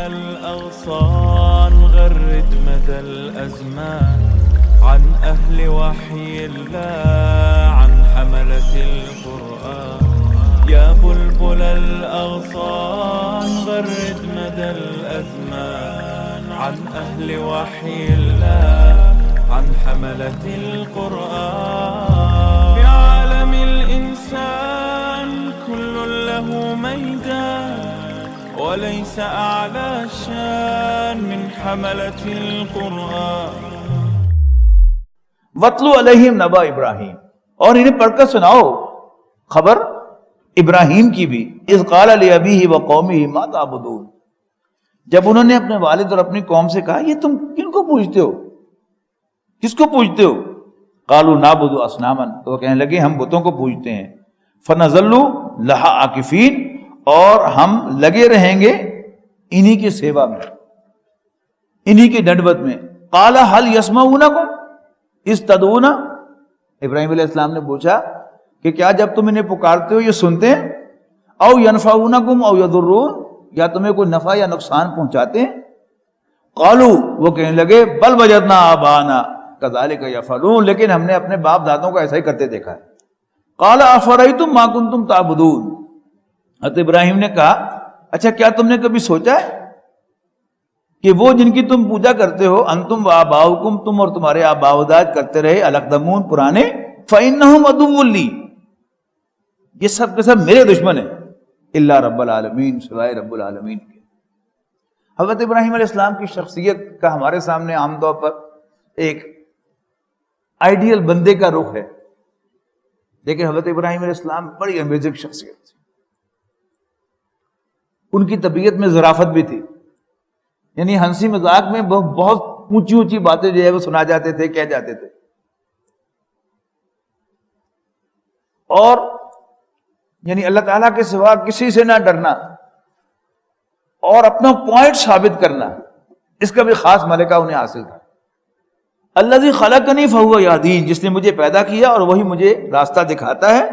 الأغصان غرد مدى الأزمان عن أهل وحي الله عن حملة القرآن يا بلبل الأغصان غرد مدى الأزمان عن أهل وحي الله عن حملة القرآن في عالم الإنسان كل له ميدان وليس أعلى شان من حملة القرآن وَاتْلُ عَلَيْهِمْ نَبَأَ ابراہیم، اور انہیں پڑھ کر سناؤ خبر ابراہیم کی بھی، اذ قال لأبیہ وقومہ ما تعبدون، جب انہوں نے اپنے والد اور اپنی قوم سے کہا یہ تم کن کو پوجتے ہو، کس کو پوجتے ہو؟ قالوا نعبد اصناما، تو کہنے لگے ہم بتوں کو پوجتے ہیں، فنظل لها عاکفین، اور ہم لگے رہیں گے انہی کی سیوا میں، انہی کی ڈنڈوت میں۔ قال هل يسمعونکم اذ تدعون، ابراہیم علیہ السلام نے پوچھا کہ کیا جب تم انہیں پکارتے ہو یہ سنتے ہیں؟ او ينفعونکم او یضرون، یا تمہیں کوئی نفع یا نقصان پہنچاتے ہیں؟ قالوا، وہ کہنے لگے بل وجدنا آباءنا کذالک یفعلون، لیکن ہم نے اپنے باپ دادوں کو ایسا ہی کرتے دیکھا ہے۔ قال افرأیتم ما کنتم تعبدون، حضرت ابراہیم نے کہا اچھا کیا تم نے کبھی سوچا ہے کہ وہ جن کی تم پوجا کرتے ہو، انتم و آباؤکم، تم اور تمہارے آباء و اجداد کرتے رہے، الاقدمون پرانے، فإنہم عدو لی، یہ سب کے سب میرے دشمن ہیں، الا رب العالمین، سوائے رب العالمین کے۔ حضرت ابراہیم علیہ السلام کی شخصیت کا ہمارے سامنے عام طور پر ایک آئیڈیل بندے کا رخ ہے، لیکن حضرت ابراہیم علیہ السلام بڑی امیزنگ شخصیت تھی، ان کی طبیعت میں ظرافت بھی تھی، یعنی ہنسی مذاق میں بہت اونچی اونچی باتیں جو ہے وہ سنا جاتے تھے، کہہ جاتے تھے، اور یعنی اللہ تعالیٰ کے سوا کسی سے نہ ڈرنا اور اپنا پوائنٹ ثابت کرنا، اس کا بھی خاص ملکہ انہیں حاصل تھا۔ الذی خلقنی فہو یہدین، جس نے مجھے پیدا کیا اور وہی مجھے راستہ دکھاتا ہے،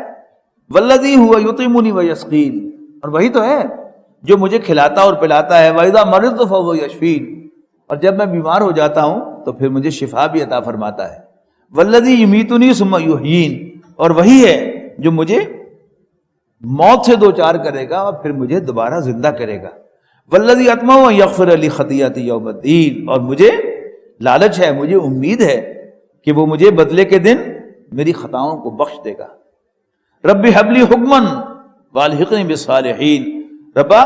والذی هو یطعمنی ویسقین، اور وہی تو ہے جو مجھے کھلاتا اور پلاتا ہے، وَإِذَا مَرِضْتُ فَهُوَ يَشْفِينِ، اور جب میں بیمار ہو جاتا ہوں تو پھر مجھے شفا بھی عطا فرماتا ہے، وَالَّذِي يُمِيتُنِي ثُمَّ يُحْيِينِ، اور وہی ہے جو مجھے موت سے دوچار کرے گا اور پھر مجھے دوبارہ زندہ کرے گا، وَالَّذِي أَطْمَعُ أَن يَغْفِرَ لِي خَطِيئَتِي يَوْمَ الدِّينِ، اور مجھے لالچ ہے، مجھے امید ہے کہ وہ مجھے بدلے کے دن میری خطاؤں کو بخش دے گا۔ رب هب لي حکما والحقنی بالصالحین، ربا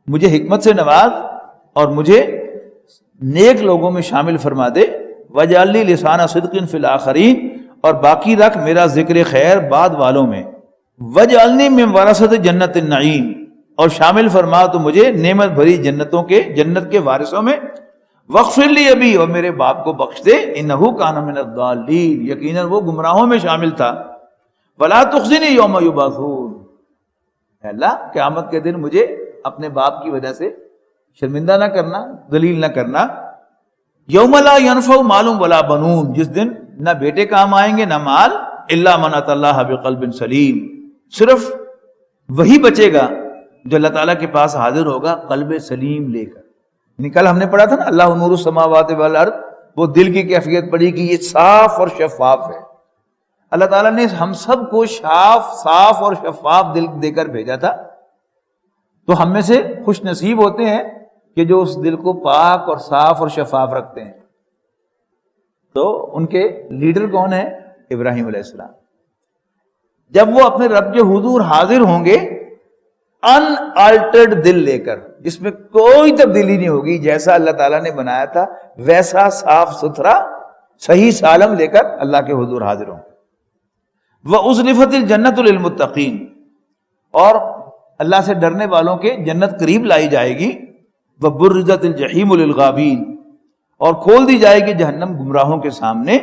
مجھے حکمت سے نواز اور مجھے نیک لوگوں میں شامل فرما دے، واجعل لی لسان صدق فی الآخرین، اور باقی رکھ میرا ذکر خیر بعد والوں میں، واجعلنی من ورثۃ جنت النعیم، اور شامل فرما تو مجھے نعمت بھری جنتوں کے جنت کے وارثوں میں، واغفر لی ابی، اور میرے باپ کو بخش دے، انہ کان من الضالین، یقیناً وہ گمراہوں میں شامل تھا، ولا تخزنی یوم یبعثون، اے اللہ قیامت کے دن مجھے اپنے باپ کی وجہ سے شرمندہ نہ کرنا، ذلیل نہ کرنا۔ یوم لا ینفع مال ولا بنون، جس دن نہ بیٹے کام آئیں گے نہ مال، الا من اتى اللہ بقلب سلیم، صرف وہی بچے گا جو اللہ تعالیٰ کے پاس حاضر ہوگا قلب سلیم لے کر۔ یعنی کل ہم نے پڑھا تھا نا اللہ نور السماوات والارض، وہ دل کی کیفیت پڑھی کہ یہ صاف اور شفاف ہے۔ اللہ تعالیٰ نے ہم سب کو صاف اور شفاف دل دے کر بھیجا تھا، تو ہم میں سے خوش نصیب ہوتے ہیں کہ جو اس دل کو پاک اور صاف اور شفاف رکھتے ہیں۔ تو ان کے لیڈر کون ہیں؟ ابراہیم علیہ السلام۔ جب وہ اپنے رب کے حضور حاضر ہوں گے ان آلٹرڈ دل لے کر، جس میں کوئی تبدیلی نہیں ہوگی، جیسا اللہ تعالیٰ نے بنایا تھا ویسا صاف ستھرا صحیح سالم لے کر اللہ کے حضور حاضر ہوں گے۔ وَأُزْلِفَتِ الْجَنَّةُ لِلْمُتَّقِينَ، اور اللہ سے ڈرنے والوں کے جنت قریب لائی جائے گی، وَبُرِّزَتِ الْجَحِيمُ لِلْغَابِينَ، اور کھول دی جائے گی جہنم گمراہوں کے سامنے،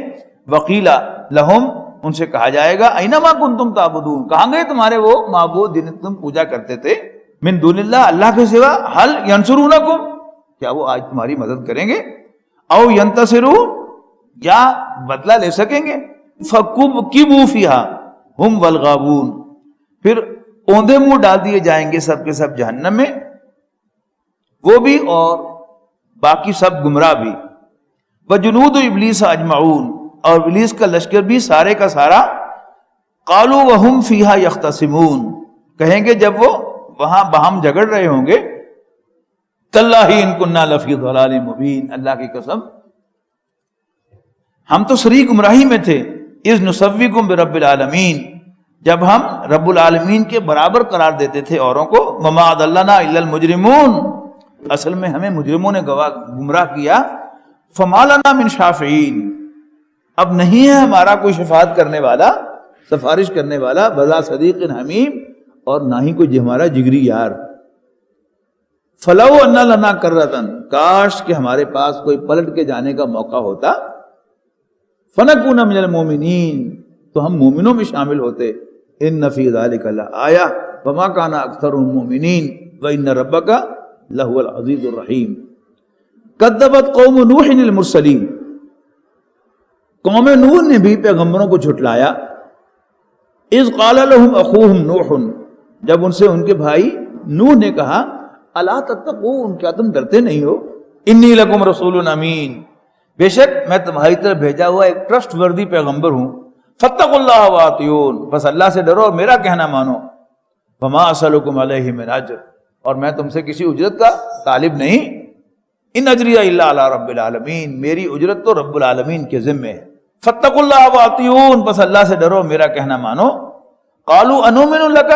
وَقِيلَ لَهُمْ، ان سے کہا جائے گا اَيْنَمَا كُنْتُمْ تَعْبُدُونَ، کہاں گئے تمہارے وہ معبود جن تم پوجا کرتے تھے، من دون اللہ، اللہ کے سوا، هل ينصرونکم، کیا وہ آج تمہاری مدد کریں گے، او ينتصرون، یا بدلہ لے سکیں گے، فَكُبْكِبُوا فِيهَا هُمْ وَالْغَاوُونَ، پھر اوندے منہ ڈال دیے جائیں گے سب کے سب جہنم میں، وہ بھی اور باقی سب گمراہ بھی. وجنود ابلیس اجمعون، اور ابلیس کا لشکر بھی سارے کا سارا. قالوا وهم فیہا یختصمون، کہیں گے جب وہ وہاں باہم جھگڑ رہے ہوں گے، تاللہ ان کنا لفی ضلال مبین، اللہ کی قسم ہم تو صریح گمراہی میں تھے. اذ نسویکم برب العالمین، جب ہم رب العالمین کے برابر قرار دیتے تھے اوروں کو. وما اضلنا الا المجرمون، اصل میں ہمیں مجرموں نے گمراہ کیا. فما لنا من شافعین، اب نہیں ہے ہمارا کوئی شفاعت کرنے والا، سفارش کرنے والا. ولا صدیق حمیم، اور نہ ہی کوئی ہمارا جگری یار. فلو ان لنا کرۃ، کاش کہ ہمارے پاس کوئی پلٹ کے جانے کا موقع ہوتا. فنکون من المؤمنین، تو ہم مومنوں میں شامل ہوتے. ان فی ذلک لآیہ وما کان اکثرهم مؤمنین وان ربک لہو العزیز الرحیم. کذبت قوم نوح المرسلین، قوم نوح نے بھی پیغمبروں کو جھٹلایا. اذ قال لهم اخوهم نوح، جب ان سے ان کے بھائی نوح نے کہا الا تتقون، کیا تم ڈرتے نہیں ہو. انی لکم رسول امین، بے شک میں تمہاری طرف بھیجا ہوا ایک ٹرسٹ وردی پیغمبر ہوں. فاتقوا اللہ واطیعون، بس اللہ سے ڈرو اور میرا کہنا مانو. وما اسألکم علیہ من اجر، اور میں تم سے کسی اجرت کا طالب نہیں. ان اجریہ الا علی رب العالمین، میری اجرت تو رب العالمین کے ذمے ہے. فاتقوا اللہ واطیعون، بس اللہ سے ڈرو میرا کہنا مانو. قالوا انؤمن لک،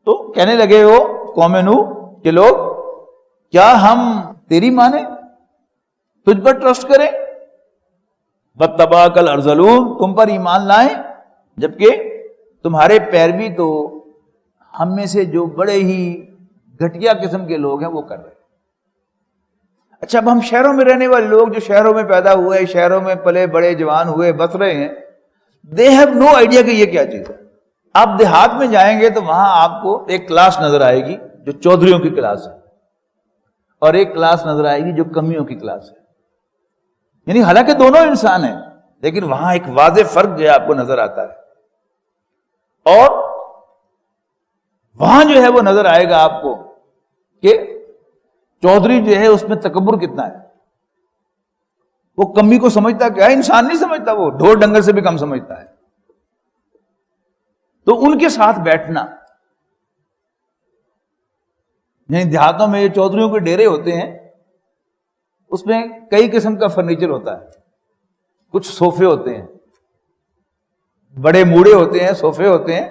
تو کہنے لگے وہ قوم نوح کے لوگ کیا ہم تیری مانیں، تجھ پر ٹرسٹ کریں. واتبعک الارذلون، تم پر ایمان لائیں جبکہ تمہارے پیروی تو ہم میں سے جو بڑے ہی گھٹیا قسم کے لوگ ہیں وہ کر رہے ہیں. اچھا اب ہم شہروں میں رہنے والے لوگ جو شہروں میں پیدا ہوئے، شہروں میں پلے بڑے جوان ہوئے، بس رہے ہیں، دے ہیو نو آئیڈیا کہ یہ کیا چیز ہے. آپ دیہات میں جائیں گے تو وہاں آپ کو ایک کلاس نظر آئے گی جو چودھریوں کی کلاس ہے، اور ایک کلاس نظر آئے گی جو کمیوں کی کلاس ہے. یعنی حالانکہ دونوں انسان ہیں، لیکن وہاں ایک واضح فرق جو ہے آپ کو نظر آتا ہے. اور وہاں جو ہے وہ نظر آئے گا آپ کو کہ چودھری جو ہے اس میں تکبر کتنا ہے. وہ کمی کو سمجھتا کیا ہے، انسان نہیں سمجھتا، وہ ڈھور ڈنگر سے بھی کم سمجھتا ہے. تو ان کے ساتھ بیٹھنا، یعنی دیہاتوں میں یہ چودھریوں کے ڈیرے ہوتے ہیں، اس میں کئی قسم کا فرنیچر ہوتا ہے. کچھ صوفے ہوتے ہیں، بڑے موڑے ہوتے ہیں، صوفے ہوتے ہیں،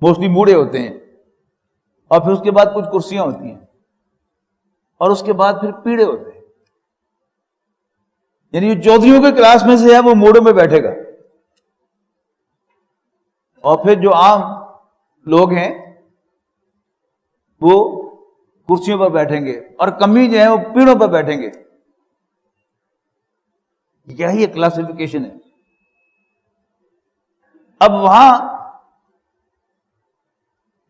موسٹلی موڑے ہوتے ہیں. اور پھر اس کے بعد کچھ کرسیاں ہوتی ہیں، اور اس کے بعد پھر پیڑے ہوتے ہیں. یعنی جو چودھریوں کے کلاس میں سے ہے وہ موڑوں میں بیٹھے گا، اور پھر جو عام لوگ ہیں وہ کرسیوں پر بیٹھیں گے، اور کمی جو ہے وہ پیڑوں پر بیٹھیں گے. یہی ایک کلاسیفیکیشن ہے. اب وہاں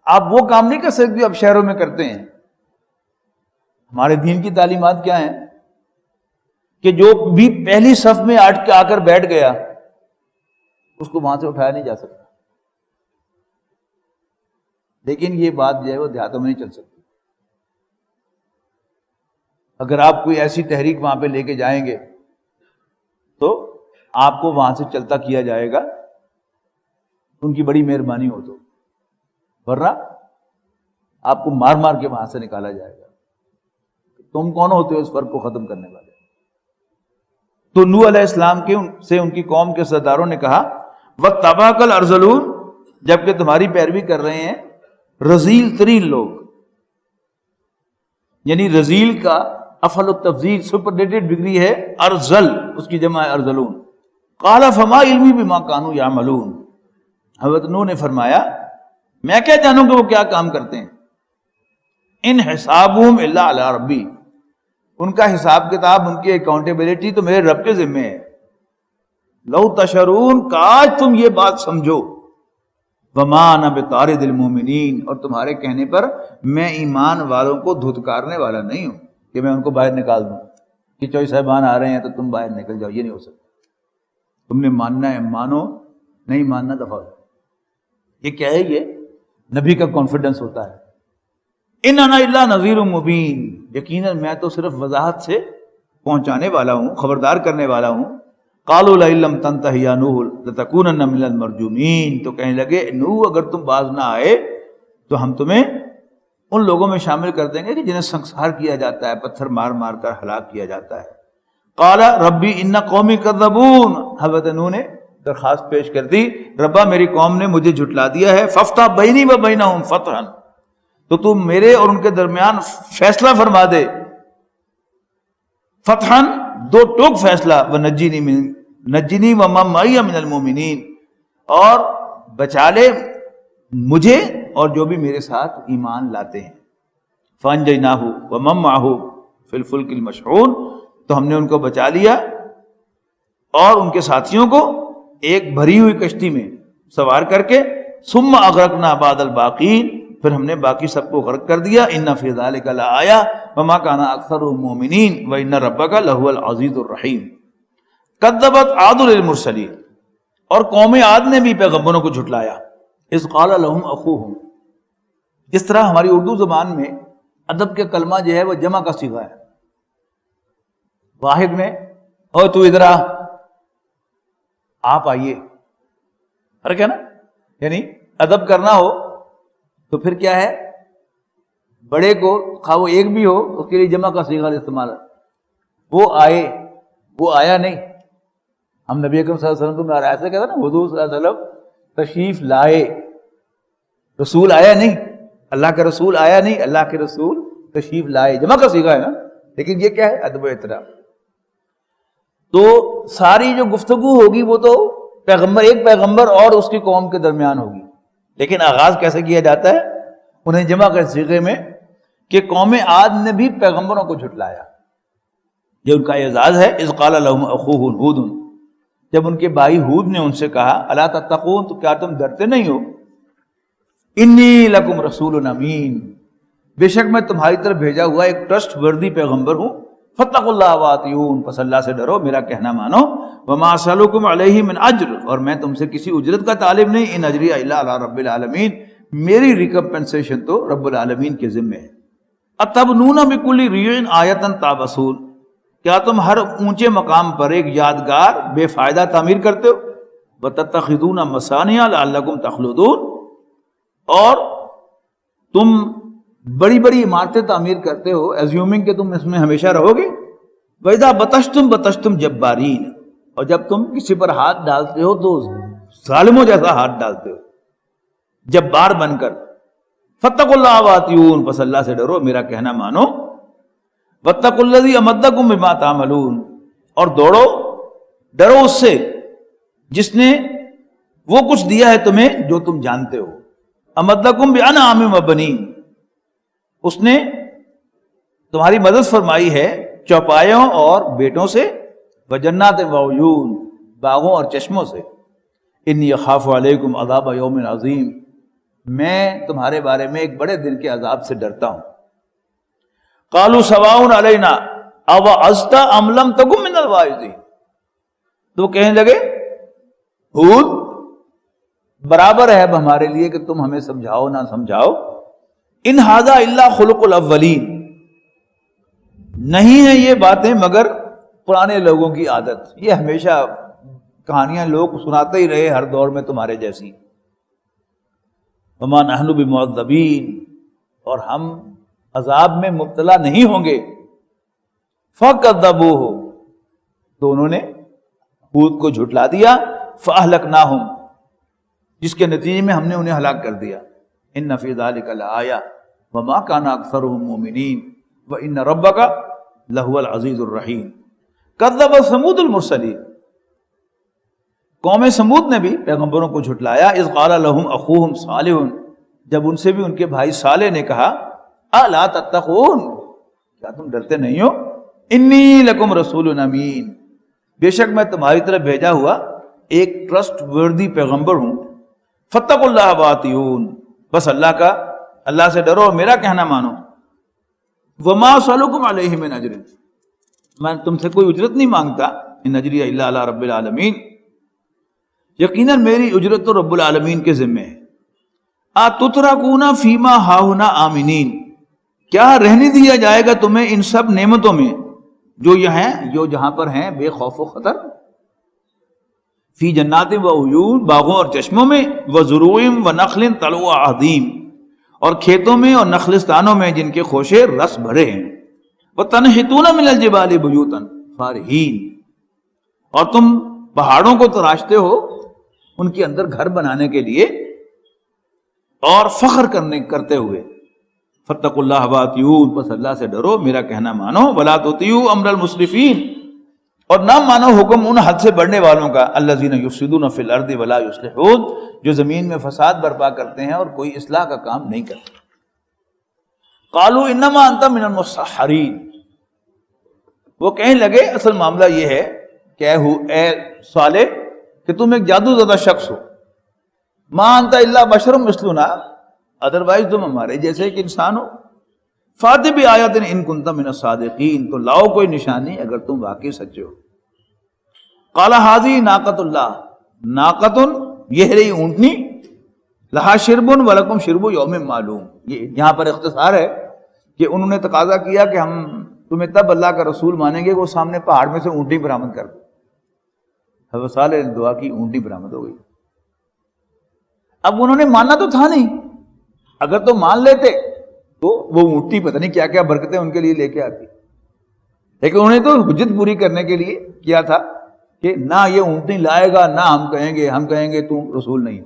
آپ وہ کام نہیں کر سکتے جو آپ شہروں میں کرتے ہیں. ہمارے دین کی تعلیمات کیا ہیں کہ جو بھی پہلی صف میں آ کر بیٹھ گیا اس کو وہاں سے اٹھایا نہیں جا سکتا. لیکن یہ بات جو ہے وہ دیہاتوں میں نہیں چل سکتی. اگر آپ کوئی ایسی تحریک وہاں پہ لے کے جائیں گے تو آپ کو وہاں سے چلتا کیا جائے گا، ان کی بڑی مہربانی ہو تو، ورنہ آپ کو مار مار کے وہاں سے نکالا جائے گا. تم کون ہوتے ہو اس فرق کو ختم کرنے والے؟ تو نوح علیہ السلام سے ان کی قوم کے سرداروں نے کہا وَاتَّبَعَكَ الْأَرْذَلُونَ، جبکہ تمہاری پیروی کر رہے ہیں رذیل ترین لوگ. یعنی رذیل کا افعل التفضیل سپرلیٹیو ڈگری ہے ارذل، اس کی جمع ہے ارذلون. قال فما علمی بما كانوا يعملون، حضرت نوح نے فرمایا میں کیا جانوں کہ وہ کیا کام کرتے ہیں. ان حسابهم الا علی ربی، ان کا حساب کتاب، ان کی اکاؤنٹیبلٹی تو میرے رب کے ذمے ہے. لو تشعرون، کاش تم یہ بات سمجھو. وما انا بطارد المؤمنین، اور تمہارے کہنے پر میں ایمان والوں کو دھتکارنے والا نہیں ہوں کہ میں ان کو باہر نکال دوں کہ چوئی صاحبان آ رہے ہیں تو تم باہر نکل جاؤ. یہ نہیں ہو سکتا. تم نے ماننا ہے مانو، نہیں ماننا دفعہ. یہ کیا ہے؟ یہ نبی کا کانفیڈنس ہوتا ہے. اننا الا نذیر مبین، یقیناً میں تو صرف وضاحت سے پہنچانے والا ہوں، خبردار کرنے والا ہوں۔ قالوا لئن لم تنتہ یا نوح لتکونن من المرجومین، تو کہنے لگے نوح اگر تم باز نہ آئے تو ہم تمہیں ان لوگوں میں شامل کر دیں گے کہ جنہیں سنسار کیا جاتا ہے، پتھر مار مار کر ہلاک کیا جاتا ہے۔ قال ربی ان قومی کذبون، حضرت نوح نے درخواست پیش کر دی، ربا میری قوم نے مجھے جھٹلا دیا ہے، فافتح بینی و بینہم فتحا، تو تم میرے اور ان کے درمیان فیصلہ فرما دے، فتحا دو ٹوک فیصلہ، ونجنی ومن معی من المؤمنین، اور بچا لے مجھے اور جو بھی میرے ساتھ ایمان لاتے ہیں۔ فانجیناہ ومن معہ فی الفلک المشحون، تو ہم نے ان کو بچا لیا اور ان کے ساتھیوں کو ایک بھری ہوئی کشتی میں سوار کر کے، ثم اغرقنا بعد الباقین، پھر ہم نے باقی سب کو غرق کر دیا۔ ان فی ذلک لآیہ وما کان اکثرهم مؤمنین وان ربک لہو العزیز الرحیم۔ کذبت عاد للمرسلین، اور قوم عاد نے بھی پیغمبروں کو جھٹلایا، اذ قال لهم اخوہم، جس طرح ہماری اردو زبان میں ادب کے کلمہ جو ہے وہ جمع کا صیغہ ہے، واحد میں او تو ادھر آ، آپ آئیے، فرق ہے نا، یعنی ادب کرنا ہو تو پھر کیا ہے، بڑے کو خواہ وہ ایک بھی ہو اس کے لیے جمع کا صیغہ استعمال ہے، وہ آئے، وہ آیا نہیں۔ ہم نبی اکرم صلی اللہ علیہ وسلم کو ایسا کہتا نا، حضور صلی اللہ علیہ وسلم تشریف لائے، رسول آیا نہیں، اللہ کا رسول آیا نہیں، اللہ کے رسول تشریف لائے، جمع کا صیغہ ہے نا، لیکن یہ کیا ہے، ادب و احترام۔ تو ساری جو گفتگو ہوگی وہ تو پیغمبر، ایک پیغمبر اور اس کی قوم کے درمیان ہوگی، لیکن آغاز کیسے کیا جاتا ہے، انہیں جمع کے صیغے میں، کہ قوم عاد نے بھی پیغمبروں کو جھٹلایا، یہ ان کا اعزاز ہے۔ اذ قال لهم اخوهم ہود، جب ان کے بھائی ہود نے ان سے کہا الا تتقون، تو کیا تم ڈرتے نہیں ہو، انی لکم رسول امین، بے شک میں تمہاری طرف بھیجا ہوا ایک ٹرسٹ وردی پیغمبر ہوں، فاتقوا اللہ واطیعون، پس اللہ سے ڈرو، میرا کہنا مانو، وما اسألکم علیہ من اجر، اور میں تم سے کسی اجرت کا طالب نہیں، ان اجری الا علی رب العالمین، میری ریکمپنسیشن تو رب العالمین کے ذمہ ہے۔ اتبنون بکل ریع آیۃ تعبثون، کیا تم ہر اونچے مقام پر ایک یادگار بے فائدہ تعمیر کرتے ہو، وتتخذون مصانع لعلکم تخلدون، اور تم بڑی بڑی عمارتیں تعمیر کرتے ہو ایزیومنگ کہ تم اس میں ہمیشہ رہو گے۔ وَإِذَا بَطَشْتُمْ بَطَشْتُمْ جَبَّارِينَ، اور جب تم کسی پر ہاتھ ڈالتے ہو تو ظالموں جیسا ہاتھ ڈالتے ہو، جبار بن کر۔ فَاتَّقُوا اللَّهَ وَأَطِيعُونِ، پس اللہ سے ڈرو، میرا کہنا مانو۔ وَاتَّقُوا الَّذِي أَمَدَّكُم بِمَا تَعْمَلُونَ، اور دوڑو، ڈرو اس سے جس نے وہ کچھ دیا ہے تمہیں جو تم جانتے ہو۔ أَمَدَّكُم بِأَنْعَامٍ وَبَنِينَ، اس نے تمہاری مدد فرمائی ہے چوپایوں اور بیٹوں سے، وجنات وعیون، باغوں اور چشموں سے۔ انی اخاف علیکم عذاب یوم عظیم، میں تمہارے بارے میں ایک بڑے دن کے عذاب سے ڈرتا ہوں۔ قالوا سواء علینا اوعظت ام لم تکن من الواعظین، تو کہنے لگے ہود برابر ہے اب ہمارے لیے کہ تم ہمیں سمجھاؤ نہ سمجھاؤ، ان ھذا الا خلق الاولین، نہیں ہیں یہ باتیں مگر پرانے لوگوں کی عادت، یہ ہمیشہ کہانیاں لوگ سناتے ہی رہے ہر دور میں تمہارے جیسی۔ وما نحن بمعذبین، اور ہم عذاب میں مبتلا نہیں ہوں گے۔ فکذبوہ، تو انہوں نے ہود کو جھٹلا دیا، فاہلکناہم، جس کے نتیجے میں ہم نے انہیں ہلاک کر دیا۔ ان فی ذلک لآیہ وما کان اکثرهم مؤمنین وان ربک لہو العزیز الرحیم۔ کذبت ثمود المرسلین، قوم سمود نے بھی پیغمبروں کو جھٹلایا۔ اذ قال لهم اخوهم صالح، جب ان سے بھی ان کے بھائی صالح نے کہا الا تتقون، کیا تم ڈرتے نہیں ہو، انی لکم رسول امین، بے شک میں تمہاری طرف بھیجا ہوا ایک ٹرسٹ وردی پیغمبر ہوں۔ فاتقوا اللہ واطیعون، بس اللہ سے ڈرو، میرا کہنا مانو۔ وما اسألکم علیہ من اجر، میں تم سے کوئی اجرت نہیں مانگتا، ان اجری الا علی رب العالمین، یقیناً میری اجرت تو رب العالمین کے ذمہ ہے۔ اتترکون فیما ہاہنا آمنین، کیا رہنے دیا جائے گا تمہیں ان سب نعمتوں میں جو جو جہاں پر ہیں بے خوف و خطر؟ فی جنات و عیون، باغوں اور چشموں میں، و زروع و نخل طلعها عظیم، اور کھیتوں میں اور نخلستانوں میں جن کے خوشے رس بھرے ہیں، وتنحتون من الجبال بیوتا فارہین، اور تم پہاڑوں کو تراشتے ہو ان کے اندر گھر بنانے کے لیے اور فخر کرتے ہوئے۔ فاتقوا اللہ واتیون، بس اللہ سے ڈرو، میرا کہنا مانو، ولا تطیعوا امر المسرفین، اور نہ مانو حکم ان حد سے بڑھنے والوں کا، الذین یفسدون فی الارض ولا یصلحون، جو زمین میں فساد برپا کرتے ہیں اور کوئی اصلاح کا کام نہیں کرتے۔ قالوا انما انت من المسحرین، وہ کہنے لگے اصل معاملہ یہ ہے کہ اے صالح کہ تم ایک جادو زدہ شخص ہو، ما انت الا بشر مثلنا، ادروائز تم ہمارے جیسے ایک انسان ہو، فاتح بآیات ان کنت من الصادقین، تو لاؤ کوئی نشانی اگر تم واقعی سچے ہو۔ قال ھذہ ناقۃ اللہ، ناقۃ یہ رہی اونٹنی، لہا شرب ولکم شرب یوم معلوم، یہ یہاں پر اختصار ہے کہ انہوں نے تقاضا کیا کہ ہم تمہیں تب اللہ کا رسول مانیں گے کہ وہ سامنے پہاڑ میں سے اونٹنی برآمد کر دے۔ حضرت صالح نے دعا کی، اونٹنی برآمد ہو گئی۔ اب انہوں نے ماننا تو تھا نہیں، اگر تو مان لیتے تو وہ اونٹنی پتہ نہیں کیا کیا برکتیں ان کے لیے لے کے آتی، لیکن انہوں نے تو حجت پوری کرنے کے لیے کیا تھا کہ نہ یہ اونٹنی لائے گا، نہ ہم کہیں گے تم رسول نہیں۔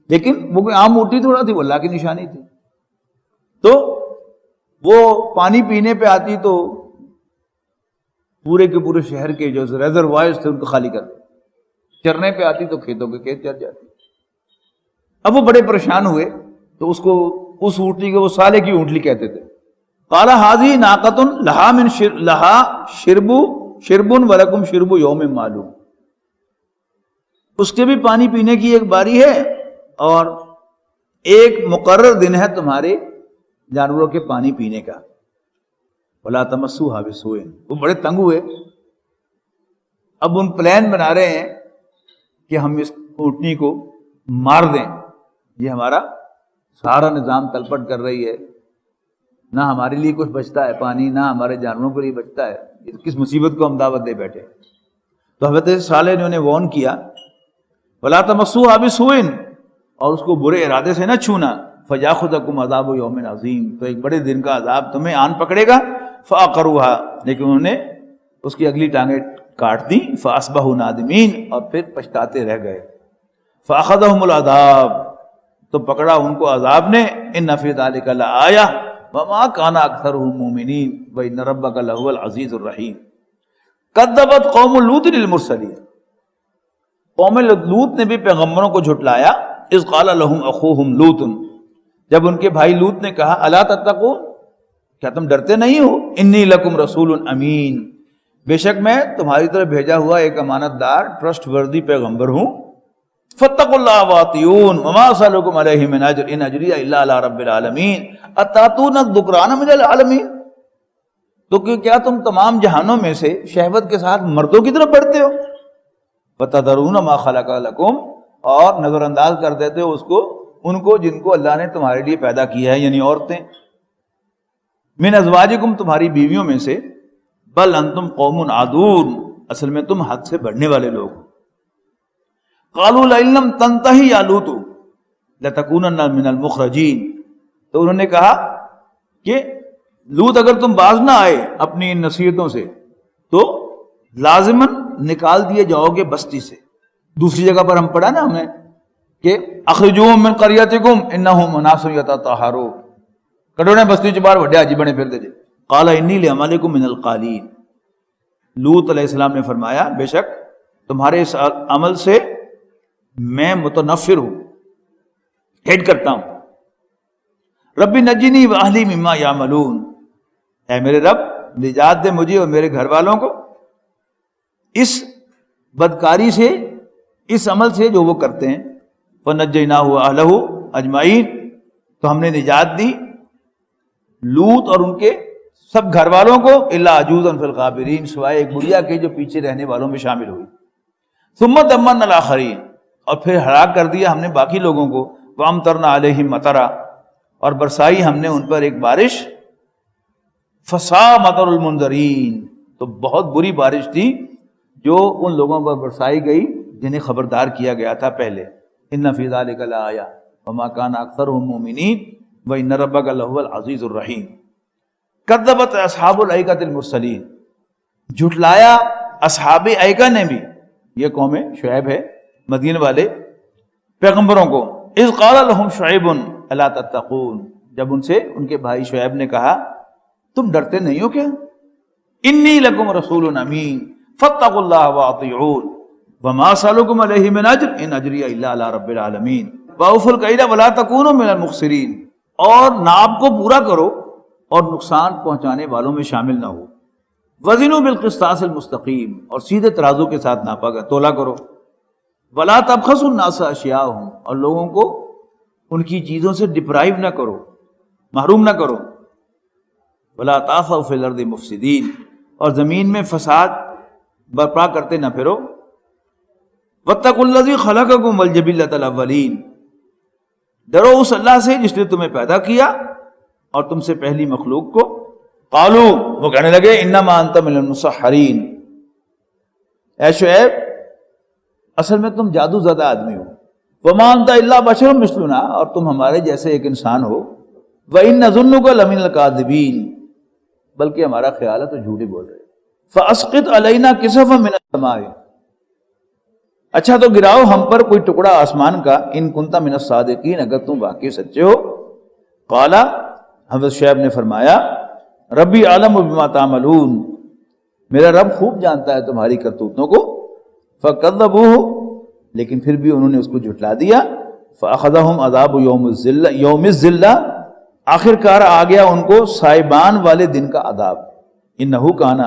لیکن وہ کوئی عام اونٹنی تھوڑا تھی، وہ اللہ کی نشانی تھی۔ تو وہ پانی پینے پہ آتی تو پورے کے پورے شہر کے جو ریزروائرز تھے ان کو خالی کر دیتے، چرنے پہ آتی تو کھیتوں کے کھیت چر جاتی۔ اب وہ بڑے پریشان ہوئے تو اس اونٹنی کو وہ صالح کی اونٹنی کہتے تھے۔ قال ھذہ ناقۃ لہا شرب ولکم شرب یوم معلوم، اس کے بھی پانی پینے کی ایک باری ہے اور ایک مقرر دن ہے تمہارے جانوروں کے پانی پینے کا۔ ولا تمسوها بسوء، وہ بڑے تنگ ہوئے، اب ان پلان بنا رہے ہیں کہ ہم اس اونٹنی کو مار دیں، یہ ہمارا سارا نظام تلپٹ کر رہی ہے، نہ ہمارے لیے کچھ بچتا ہے پانی، نہ ہمارے جانوروں کے لیے بچتا ہے، کس مصیبت کو ہم دعوت دے بیٹھے۔ تو حضرت صالح نے انہیں وارن کیا، ولا تمسوها بسوء، اور اس کو برے ارادے سے نہ چھونا، فیاخذکم عذاب یوم عظیم، تو ایک بڑے دن کا عذاب تمہیں آن پکڑے گا۔ فعقروها، لیکن انہوں نے اس کی اگلی ٹانگیں کاٹ دی، فاصبحوا نادمین، اور پھر پچھتاتے رہ گئے۔ فاخذهم العذاب، تو پکڑا ان کو عذاب نے، ان فی ذلک لآیہ وما کان اکثرهم مؤمنین وان ربک لہو العزیز الرحیم۔ کذبت قوم لوط للمرسلین، قوم لوط نے بھی پیغمبروں کو جھٹلایا، اذ قال لهم اخوهم لوط، جب ان کے بھائی لوط نے کہا الا تتقون، کیا تم ڈرتے نہیں ہو، انی لکم رسول امین، بے شک میں تمہاری طرف بھیجا ہوا ایک امانت دار ٹرسٹ وردی پیغمبر ہوں۔ فاتقوا اللہ واطیعون وما اسألکم علیہ من اجر ان اجری الا علی رب العالمین اتاتون الذکران من العالمین، تو کیا تم تمام جہانوں میں سے شہوت کے ساتھ مردوں کی طرف بڑھتے ہو، وتذرون ما خلق لکم، اور نظر انداز کر دیتے ہو ان کو جن کو اللہ نے تمہارے لیے پیدا کیا ہے، یعنی عورتیں، من ازواجکم، تمہاری بیویوں میں سے، بل انتم قوم عادون، اصل میں تم حد سے بڑھنے والے لوگ۔ قالوا لئن لم تنتہی یا لوط لتکونن من المخرجین، تو انہوں نے کہا کہ لوط اگر تم باز نہ آئے اپنی ان نصیحتوں سے تو لازماً نکال دیے جاؤ گے بستی سے۔ دوسری جگہ پر ہم پڑھا نا ہم نے کہ اخرجوہم من قریتکم انہم اناس یتطہرون، کڈو نے بستی چ باہر وڈیا جی بنے پھر دے جی۔ قال انی لعملکم من القالین، لوط علیہ السلام نے فرمایا بے شک تمہارے اس عمل سے میں متنفر ہوں، ہیٹ کرتا ہوں۔ رب نجنی واہلی مما یعملون، اے میرے رب نجات دے مجھے اور میرے گھر والوں کو اس بدکاری سے، اس عمل سے جو وہ کرتے ہیں۔ فنجیناہ واہلہ اجمعین، تو ہم نے نجات دی لوط اور ان کے سب گھر والوں کو، الا عجوزا فی الغابرین، سوائے ایک بڑھیا کے جو پیچھے رہنے والوں میں شامل ہوئی۔ ثم دمرنا الاخرین، اور پھر ہلاک کر دیا ہم نے باقی لوگوں کو۔ وامطرنا علیہم مطرا، اور برسائی ہم نے ان پر ایک بارش فساء مطر المنذرین، تو بہت بری بارش تھی جو ان لوگوں پر برسائی گئی جنہیں خبردار کیا گیا تھا پہلے. ان فی ذلک لآیہ وما کان اکثرهم مؤمنین وان ربک لہو العزیز الرحیم. کذبت اصحاب الایکۃ المرسلین، جھٹلایا اصحاب ایکہ نے بھی، یہ قوم شعیب ہے مدین والے، پیغمبروں کو. اذ قال لهم شعیب الا تتقون، جب ان سے ان کے بھائی شعیب نے کہا تم ڈرتے نہیں ہو کیا؟ انی لکم رسول امین فاتقوا اللہ واطیعون وما اسألکم علیہ من اجر ان اجری الا علی رب العالمین واوفوا الکیل ولا تکونوا من المخسرین. اور ناپ کو پورا کرو اور نقصان پہنچانے والوں میں شامل نہ ہو. وزنوا بالقسطاس المستقیم، اور سیدھے ترازو کے ساتھ ناپا گیا تولا کرو. ولا تبخسوا الناس اشیاءهم، اور لوگوں کو ان کی چیزوں سے ڈپرائیو نہ کرو، محروم نہ کرو. ولا تعثوا فی الارض مفسدین، اور زمین میں فساد برپا کرتے نہ پھرو. واتقوا الذی خلقکم والجبلۃ الاولین، ڈرو اس اللہ سے جس نے تمہیں پیدا کیا اور تم سے پہلی مخلوق کو. قالوا، وہ کہنے لگے انما انت من المسحرین، اے شعیب اصل میں تم جادو زدہ آدمی ہو. وما انت الا بشر مثلنا، اور تم ہمارے جیسے ایک انسان ہو. وان نظنک لمن الکاذبین، بلکہ ہمارا خیال ہے تو جھوٹ ہی بول رہے. فاسقط علینا کسفا من السماء، اچھا تو گراؤ ہم پر کوئی ٹکڑا آسمان کا. ان کنت من الصادقین، اگر تم واقعی سچے ہو. قال، حضرت شعیب نے فرمایا ربی عالم بما تعملون، میرا رب خوب جانتا ہے تمہاری کرتوتوں کو. فکذبوہ، لیکن پھر بھی انہوں نے اس کو جھٹلا دیا. فاخذہم عذاب یوم الذلہ، آخر کار آ گیا ان کو سائبان والے دن کا عذاب. انہ کان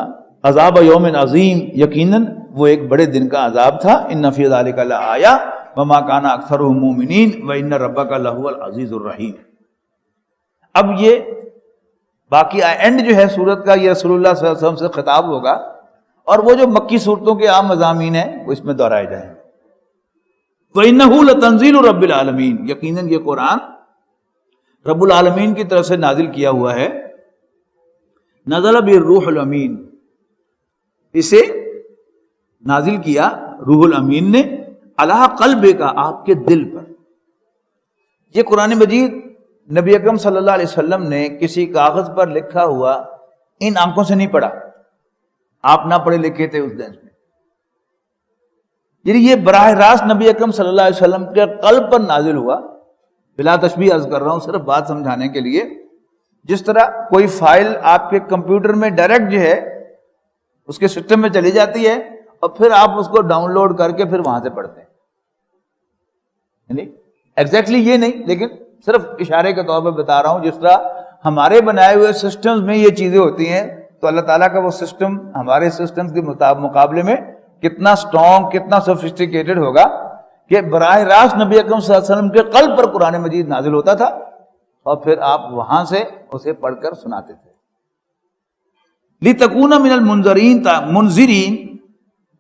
عذاب یوم عظیم، یقیناً وہ ایک بڑے دن کا عذاب تھا. ان فی ذلک لآیہ وما کان اکثرهم مؤمنین وان ربک لہو العزیز الرحیم. اب یہ باقی اینڈ جو ہے سورت کا یہ رسول اللہ صلی اللہ علیہ وسلم سے خطاب ہوگا، اور وہ جو مکی صورتوں کے عام مضامین ہیں وہ اس میں دہرائے جائیں. وَإِنَّهُ لَتَنزِيلُ رَبِّ الْعَالَمِينَ، یقیناً یہ قرآن رب العالمین کی طرف سے نازل کیا ہوا ہے. نزل بالروح الامین، اسے نازل کیا روح الامین نے علی قلبے کا، آپ کے دل پر. یہ قرآن مجید نبی اکرم صلی اللہ علیہ وسلم نے کسی کاغذ پر لکھا ہوا ان آنکھوں سے نہیں پڑھا، آپ نہ پڑھے لکھے تھے اس دن میں. یعنی یہ براہ راست نبی اکرم صلی اللہ علیہ وسلم کے قلب پر نازل ہوا. بلا تشبیہ عرض کر رہا ہوں صرف بات سمجھانے کے لیے. جس طرح کوئی فائل آپ کے کمپیوٹر میں ڈائریکٹ جو ہے اس کے سسٹم میں چلی جاتی ہے اور پھر آپ اس کو ڈاؤن لوڈ کر کے پھر وہاں سے پڑھتے ہیں. یعنی ایگزیکٹلی یہ نہیں، لیکن صرف اشارے کے طور پر بتا رہا ہوں. جس طرح ہمارے بنائے ہوئے سسٹمز میں یہ چیزیں ہوتی ہیں تو اللہ تعالیٰ کا وہ سسٹم ہمارے سسٹم کے مقابلے میں کتنا اسٹرانگ، کتنا سوفسٹیکیٹڈ ہوگا کہ براہ راست نبی اکرم صلی اللہ علیہ وسلم کے قلب پر قرآن مجید نازل ہوتا تھا اور پھر آپ وہاں سے اسے پڑھ کر سناتے تھے. لِتَكُونَ مِنَ الْمُنذَرِينَ، منذرین،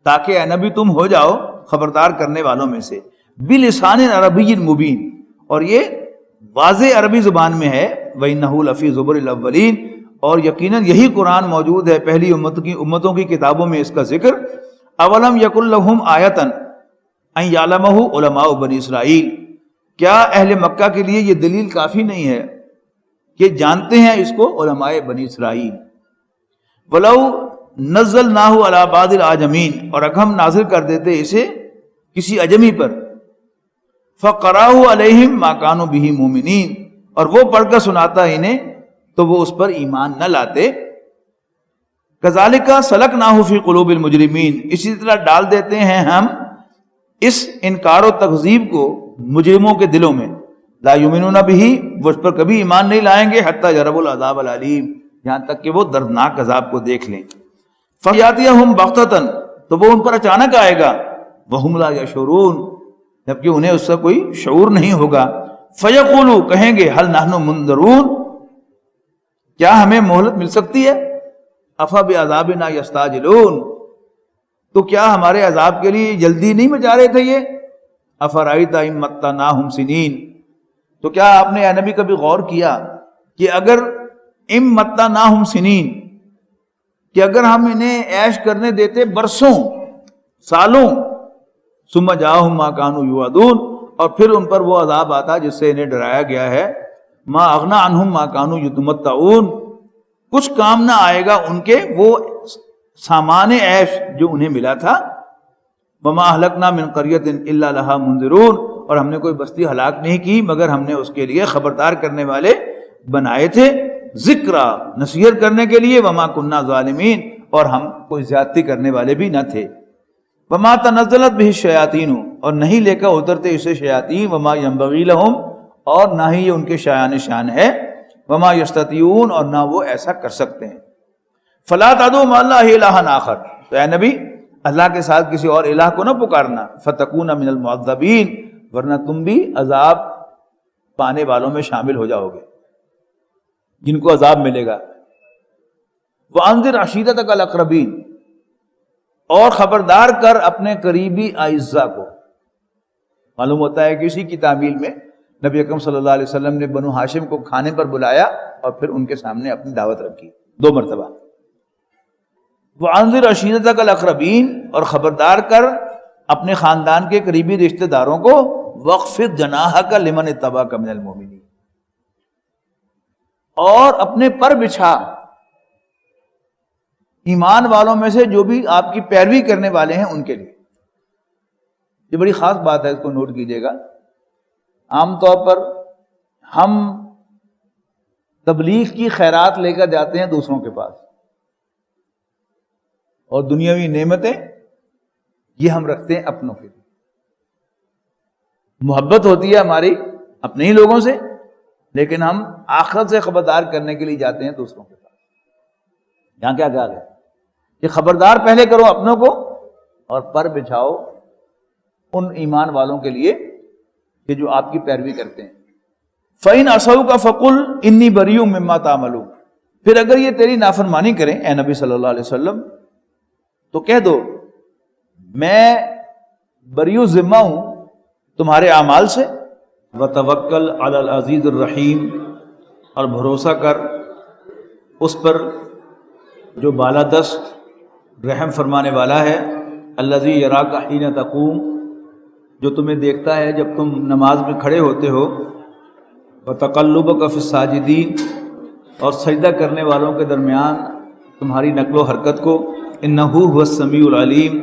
تاکہ اے نبی تم ہو جاؤ خبردار کرنے والوں میں سے. بِلِسَانٍ عَرَبِيٍّ مُبِينٍ، اور یہ واضح عربی زبان میں ہے. وَإِنَّهُ لَفِي زُبُرِ الْأَوَّلِينَ، اور یقیناً یہی قرآن موجود ہے پہلی امتوں کی کتابوں میں اس کا ذکر. اولم یکن لہم آیتن ان یعلمہ علماء بنی اسرائیل، کیا اہل مکہ کے لیے یہ دلیل کافی نہیں ہے کہ جانتے ہیں اس کو علماء بنی اسرائیل. ولو نزلناہ علی بعض العجمین، اور اگر ہم نازل کر دیتے اسے کسی اجمی پر. فقرأہ علیہم ما کانوا بہ مؤمنین، اور وہ پڑھ کر سناتا انہیں تو وہ اس پر ایمان نہ لاتے. کذالک سلکناہ فی قلوب المجرمین، اسی طرح ڈال دیتے ہیں ہم اس انکار و تکذیب کو مجرموں کے دلوں میں. لا یؤمنون بہ، وہ اس پر کبھی ایمان نہیں لائیں گے. حتی یروا العذاب العلیم، یہاں تک کہ وہ دردناک عذاب کو دیکھ لیں. فیاتیہم بغتۃ، تو وہ ان پر اچانک آئے گا. وہم لا یشعرون، جبکہ انہیں اس سے کوئی شعور نہیں ہوگا. فیقولوا، کہیں گے هل نحن منذرون، کیا ہمیں مہلت مل سکتی ہے. افبعذابنا یستعجلون، تو کیا ہمارے عذاب کے لیے جلدی نہیں مچا رہے تھے یہ. افرأیت ان متعناہم سنین، تو کیا آپ نے اے نبی کبھی غور کیا کہ اگر متعناہم سنین، کہ اگر ہم انہیں عیش کرنے دیتے برسوں سالوں، ثم جاءہم ما کانوا یوعدون، اور پھر ان پر وہ عذاب آتا جس سے انہیں ڈرایا گیا ہے، ما اغنی عنہم ما کانوا یتمتعون، کچھ کام نہ آئے گا ان کے وہ سامان عیش جو انہیں ملا تھا، وما اہلکنا من قریۃ الا لہا منذرون، اور ہم نے کوئی بستی ہلاک نہیں کی مگر ہم نے اس کے لیے خبردار کرنے والے بنائے تھے، ذکرا نصیحت کرنے کے لیے، وما کننا ظالمین، اور ہم کوئی زیادتی کرنے والے بھی نہ تھے، وما تنزلت بہ الشیاطین، اور نہیں لے کر اترتے اسے شیاطین، وما ینبغی لہم، اور نہ ہی یہ ان کے شایان شان ہے، وما یستطیعون، اور نہ وہ ایسا کر سکتے ہیں، فلا تدعوا مع اللہ الہا آخر، تو اے نبی اللہ کے ساتھ کسی اور الہ کو نہ پکارنا، فتکون من المعذبین، ورنہ تم بھی عذاب پانے والوں میں شامل ہو جاؤ گے جن کو عذاب ملے گا، وانذر عشیرتک الاقربین، اور خبردار کر اپنے قریبی اعزاء کو۔ معلوم ہوتا ہے کہ اسی کی تعمیل میں نبی اکرم صلی اللہ علیہ وسلم نے بنو ہاشم کو کھانے پر بلایا اور پھر ان کے سامنے اپنی دعوت رکھی 2 مرتبہ۔ وانذر عشیرتک الاقربین، اور خبردار کر اپنے خاندان کے قریبی رشتہ داروں کو، واخفض جناحک لمن اتبعک من المؤمنین، اور اپنے پر بچھا ایمان والوں میں سے جو بھی آپ کی پیروی کرنے والے ہیں ان کے لیے۔ یہ بڑی خاص بات ہے، اس کو نوٹ کیجئے گا۔ عام طور پر ہم تبلیغ کی خیرات لے کر جاتے ہیں دوسروں کے پاس، اور دنیاوی نعمتیں یہ ہم رکھتے ہیں اپنوں کے لیے۔ محبت ہوتی ہے ہماری اپنے ہی لوگوں سے، لیکن ہم آخرت سے خبردار کرنے کے لیے جاتے ہیں دوسروں کے پاس۔ یہاں کیا کہا گیا کہ خبردار پہلے کرو اپنوں کو، اور پر بچھاؤ ان ایمان والوں کے لیے کہ جو آپ کی پیروی کرتے ہیں۔ فَإِنْ عَصَوْكَ فَقُلْ إِنِّي بَرِيءٌ مِّمَّا تَعْمَلُونَ، پھر اگر یہ تیری نافرمانی کریں اے نبی صلی اللہ علیہ وسلم تو کہہ دو میں بریء ذمہ ہوں تمہارے اعمال سے، وتوکل علی العزیز الرحیم، اور بھروسہ کر اس پر جو بالادست رحم فرمانے والا ہے، الذی یراک حین تقوم، جو تمہیں دیکھتا ہے جب تم نماز میں کھڑے ہوتے ہو، وتقلبک فی الساجدین، اور سجدہ کرنے والوں کے درمیان تمہاری نقل و حرکت کو، انہ هو السمیع العلیم،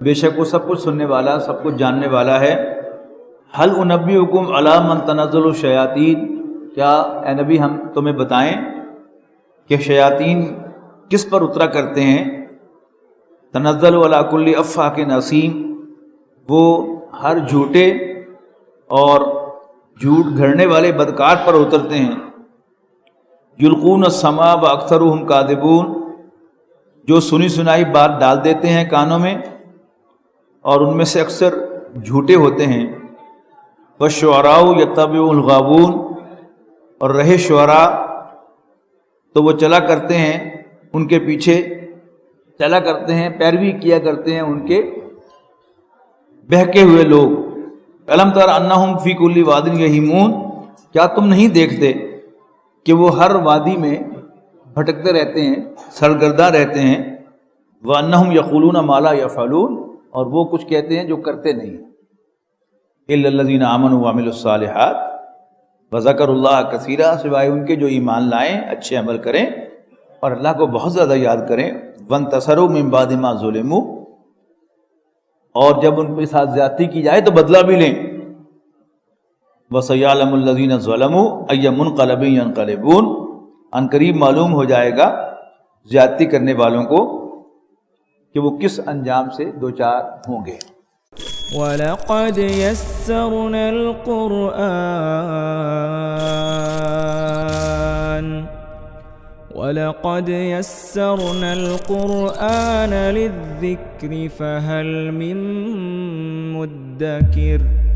بے شک وہ سب کچھ سننے والا سب کچھ جاننے والا ہے۔ هل انبئکم علی من تنزل الشیاطین، کیا اے نبی ہم تمہیں بتائیں کہ شیاطین کس پر اترا کرتے ہیں؟ تنزل علی کل افاک اثیم، وہ ہر جھوٹے اور جھوٹ گھڑنے والے بدکار پر اترتے ہیں۔ یلقون السمع واکثرهم کاذبون، جو سنی سنائی بات ڈال دیتے ہیں کانوں میں اور ان میں سے اکثر جھوٹے ہوتے ہیں۔ والشعراء یتبعهم الغاوون، اور رہے شعراء تو وہ چلا کرتے ہیں ان کے پیچھے، چلا کرتے ہیں پیروی کیا کرتے ہیں ان کے بہکے ہوئے لوگ۔ الم تر انہم فی کل واد یہیمون، کیا تم نہیں دیکھتے کہ وہ ہر وادی میں بھٹکتے رہتے ہیں، سرگرداں رہتے ہیں۔ وانہم یقولون ما لا یفعلون، اور وہ کچھ کہتے ہیں جو کرتے نہیں۔ الا الذین آمنوا وعملوا الصالحات وذکروا اللہ کثیرا، سوائے ان کے جو ایمان لائیں، اچھے عمل کریں اور اللہ کو بہت زیادہ یاد کریں۔ وانتصروا من بعد ما ظلموا، اور جب ان کے ساتھ زیادتی کی جائے تو بدلہ بھی لیں۔ وسیعلم الذین ظلموا ای منقلب ینقلبون، ان قریب معلوم ہو جائے گا زیادتی کرنے والوں کو کہ وہ کس انجام سے دوچار ہوں گے۔ وَلَقَدْ يَسَّرْنَا الْقُرْآنَ لِلذِّكْرِ فَهَلْ مِن مُّدَّكِرٍ